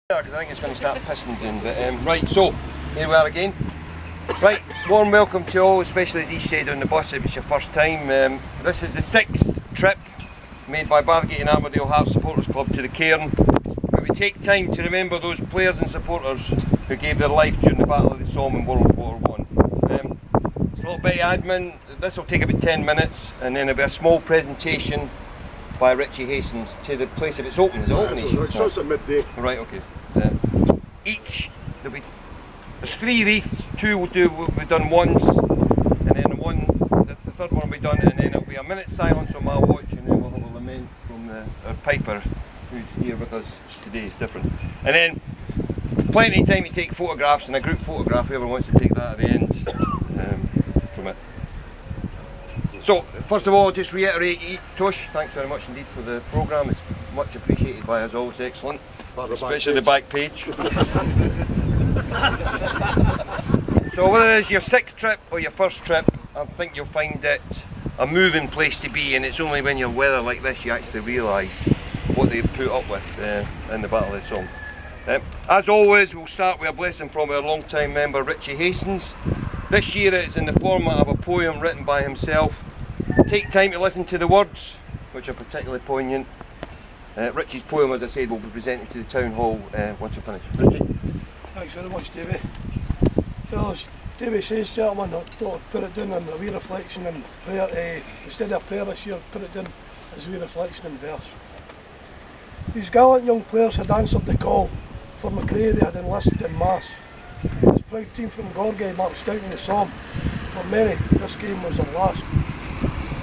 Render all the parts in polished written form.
Because I think it's going to start pissing down. But right, so here we are again. Right, warm welcome to all, especially as he said on the bus if it's your first time. This is the 6th trip made by Bathgate and Armadale Hearts Supporters Club to the cairn, where we take time to remember those players and supporters who gave their life during the Battle of the Somme in World War I. It's a little bit of admin. This will take about 10 minutes, and then there'll be a small presentation by Richie Hastings to the place if it's open. Is it open? It starts at midday. Right, okay. There's 3 wreaths, 2 will be done once, and then the third one will be done, and then it'll be a minute's silence on my watch, and then we'll have a lament from our piper who's here with us today. It's different. And then plenty of time to take photographs, and a group photograph, whoever wants to take that at the end from it. So, first of all, just reiterate, Tosh, thanks very much indeed for the programme. It's much appreciated by us all, it's excellent. Especially the back page. So whether it's your 6th trip or your first trip, I think you'll find it a moving place to be, and it's only when you're weather like this you actually realise what they put up with in the Battle of the Somme. As always, we'll start with a blessing from our long-time member Richie Hastings. This year it's in the format of a poem written by himself. Take time to listen to the words, which are particularly poignant. Richie's poem, as I said, will be presented to the Town Hall once we're finished. Richie? Thanks very much, Davey. Well, as Davey says, gentlemen, I thought I'd put it down in a wee reflection in prayer. Instead of prayer this year, put it down as a wee reflection in verse. These gallant young players had answered the call. For McRae they had enlisted in mass. This proud team from Gorgie marched out in the Somme. For many, this game was their last.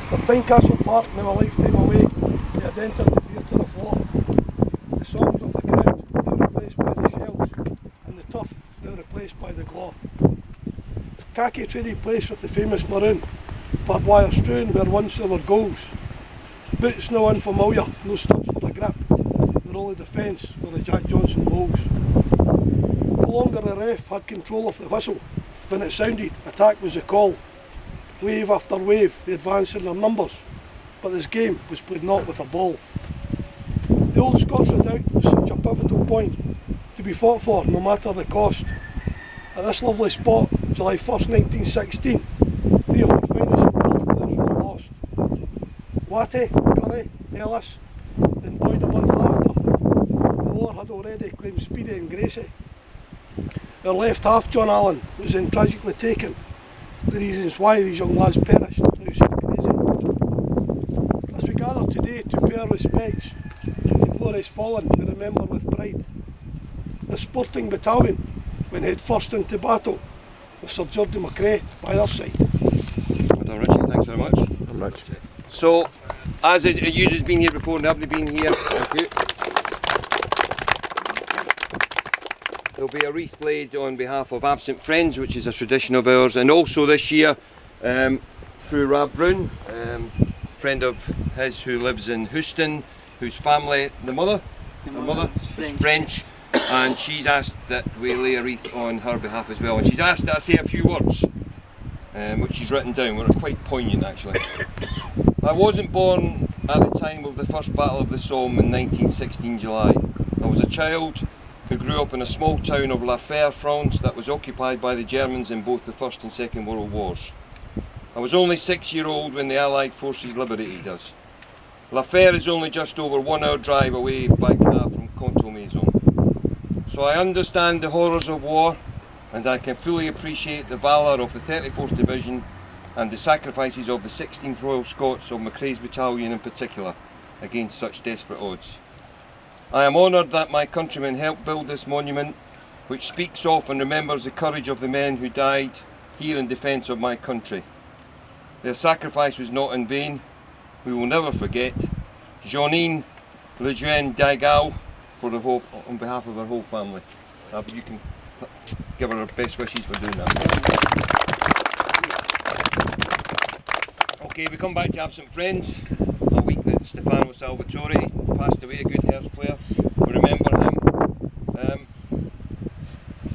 With Tynecastle Park now a lifetime away, they had entered the theatre of war. The songs of the crowd now replaced by the shells, and the turf now replaced by the glaw. Khaki traded place with the famous maroon, barbed wire strewn where once there were goals. Boots now unfamiliar, no studs for the grip, they're only defence for the Jack Johnson Bulls. No longer the ref had control of the whistle. When it sounded, attack was the call. Wave after wave, they advanced in their numbers, but this game was played not with a ball. The old Scots Redoubt was such a pivotal point to be fought for no matter the cost. At this lovely spot, July 1st 1916, 3 of our finest Welsh players were lost. Watty, Curry, Ellis, then Boyd a month after. The war had already claimed Speedy and Gracie. Our left half, John Allen, was then tragically taken. The reasons why these young lads perished now seem crazy. As we gather today to pay our respects to glorious fallen we remember with pride. The sporting battalion went head first into battle with Sir Geordie McRae by their side. Well done, Richie, thanks very much. Very much. So, as a user's been here before and haven't been here, thank you. There'll be a wreath laid on behalf of absent friends, which is a tradition of ours, and also this year through Rab Brown, a friend of his who lives in Houston, whose family, her mother is French, and she's asked that we lay a wreath on her behalf as well, and she's asked that I say a few words, which she's written down, which are quite poignant actually. I wasn't born at the time of the first Battle of the Somme in 1916 July. I was a child who grew up in a small town of La Fère, France, that was occupied by the Germans in both the First and Second World Wars. I was only 6-year-old when the Allied forces liberated us. La Fère is only just over 1 hour drive away by car from Contalmaison. So I understand the horrors of war, and I can fully appreciate the valour of the 34th Division and the sacrifices of the 16th Royal Scots of McRae's battalion in particular against such desperate odds. I am honoured that my countrymen helped build this monument, which speaks of and remembers the courage of the men who died here in defence of my country. Their sacrifice was not in vain. We will never forget. Jeanine Lejeune Dagal, on behalf of her whole family. You can give her our best wishes for doing that. Okay, we come back to absent friends. A week that Stefano Salvatore passed away, a good Hearts player. We remember him.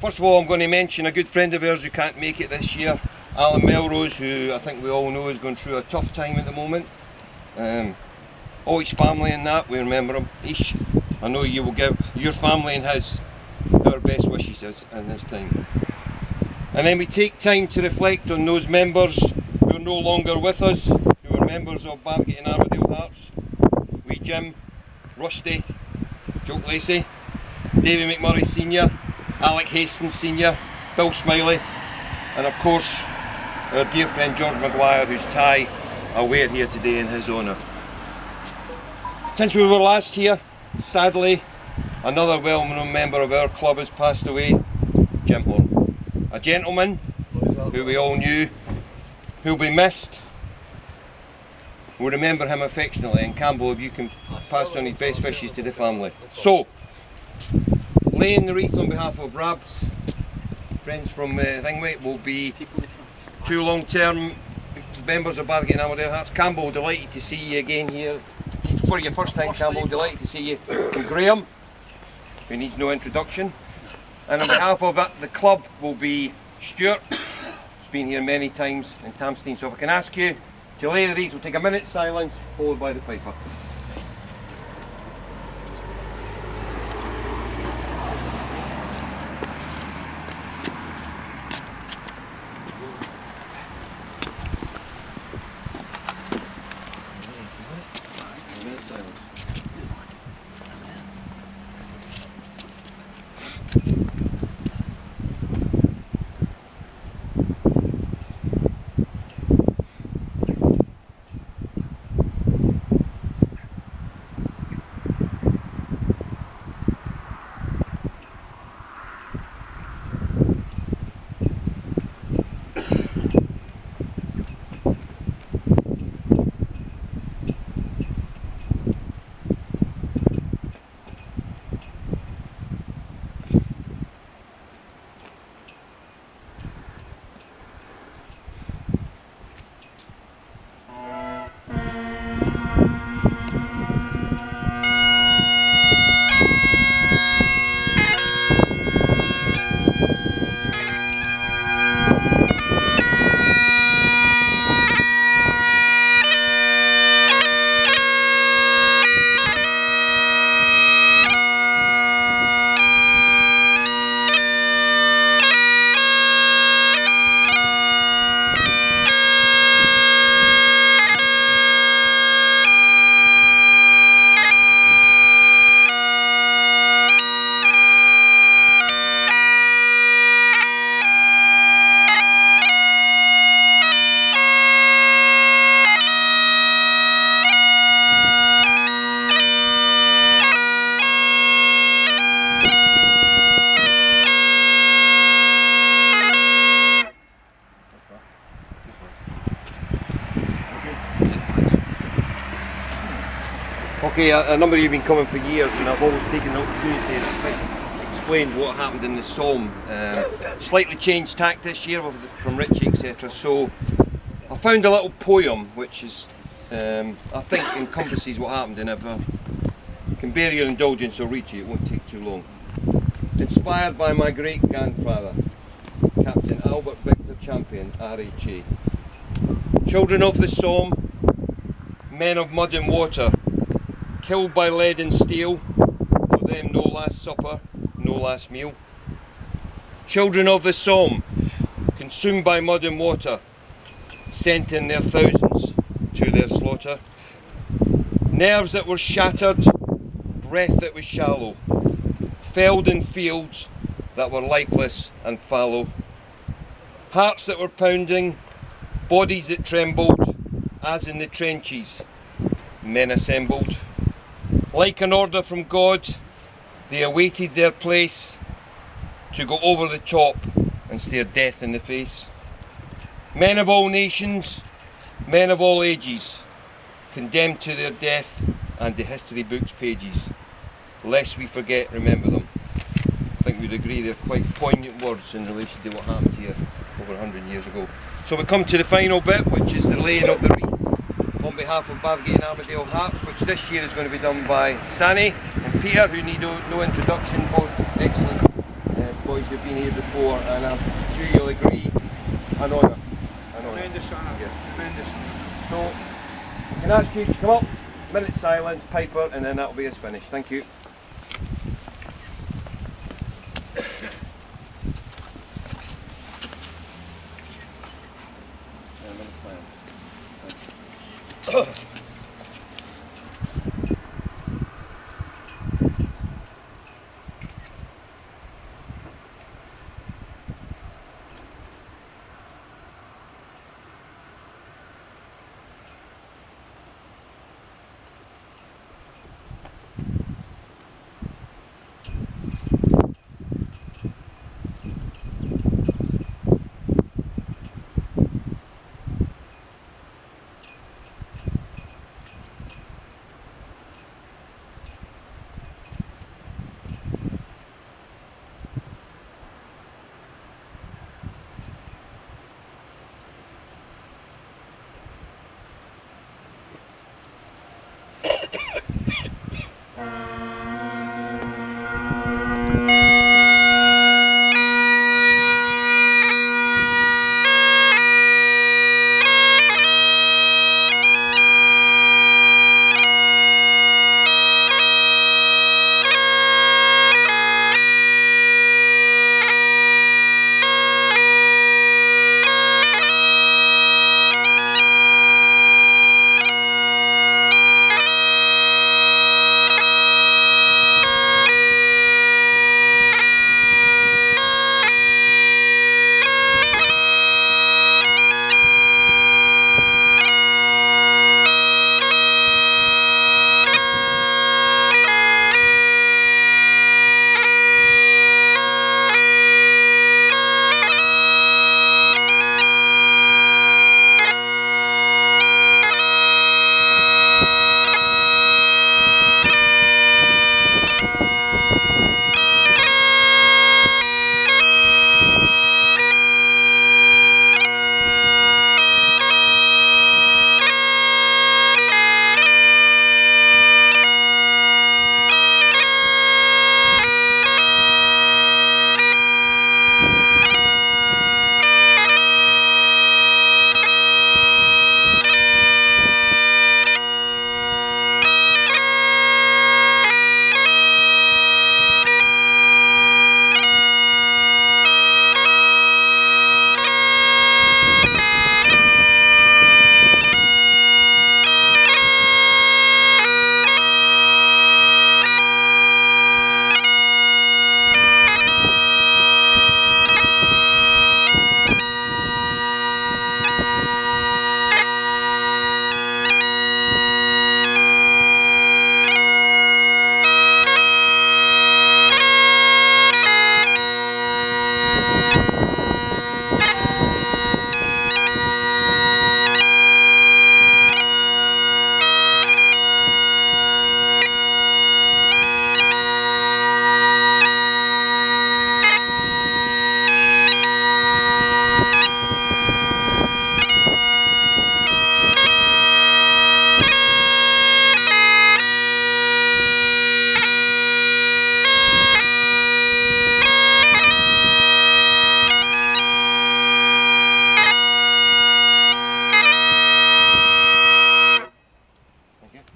First of all, I'm going to mention a good friend of ours who can't make it this year, Alan Melrose, who I think we all know is going through a tough time at the moment. All his family and that, we remember him. I know you will give your family and his our best wishes in this time. And then we take time to reflect on those members who are no longer with us, who are members of Bathgate and Armadale Hearts. Wee Jim, Rusty, Joe Lacey, Davy McMurray Senior, Alec Hastings Senior, Bill Smiley, and of course our dear friend George Maguire, whose tie I wear here today in his honour. Since we were last here, sadly, another well-known member of our club has passed away, Jim Horn. A gentleman who we all knew, who'll be missed. We'll remember him affectionately, and Campbell, if you can pass on his best wishes to the family. So, laying the wreath on behalf of Rabs, friends from Thingway, will be two long-term members of Bathgate and Armadale Hearts. Campbell, delighted to see you again here. For your first time, Campbell, delighted to see you. And Graham, who needs no introduction. And on behalf of the club will be Stuart, who's been here many times, and Tamstein. So if I can ask you to lay the wreath, we'll take a minute's silence, followed by the piper. Okay, a number of you have been coming for years, and I've always taken the opportunity and explained what happened in the Somme. Slightly changed tack this year from Richie, etc. So I found a little poem which is, I think, encompasses what happened, and if I can bear your indulgence, I'll read to you, it won't take too long. Inspired by my great grandfather, Captain Albert Victor Champion, RHA. Children of the Somme, men of mud and water, killed by lead and steel, for them no last supper, no last meal. Children of the Somme, consumed by mud and water, sent in their thousands to their slaughter. Nerves that were shattered, breath that was shallow, felled in fields that were lifeless and fallow. Hearts that were pounding, bodies that trembled, as in the trenches, men assembled. Like an order from God, they awaited their place to go over the top and stare death in the face. Men of all nations, men of all ages, condemned to their death and the history books' pages. Lest we forget, remember them. I think we'd agree they're quite poignant words in relation to what happened here over 100 years ago. So we come to the final bit, which is the laying of the wreath on behalf of Bathgate and Armadale Hearts, which this year is going to be done by Sani and Peter, who need no introduction, both excellent boys who've been here before, and I'm sure you'll agree, an honour. Tremendous honour, Yeah. tremendous honour. So, I can ask you to come up, minute silence, piper, and then that'll be us finished. Thank you.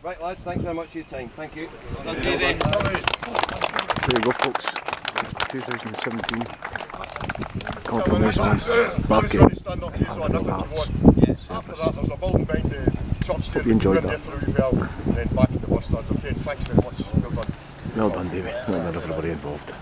Right lads, thanks very much for your time. Thank you. There you go folks, 2017 Contalmaison, Bathgate, After that there's a building behind the church there. Hope you enjoyed that. And then back to the bus stands. Okay, thanks very much. Well done. Well done Davey, well done everybody involved.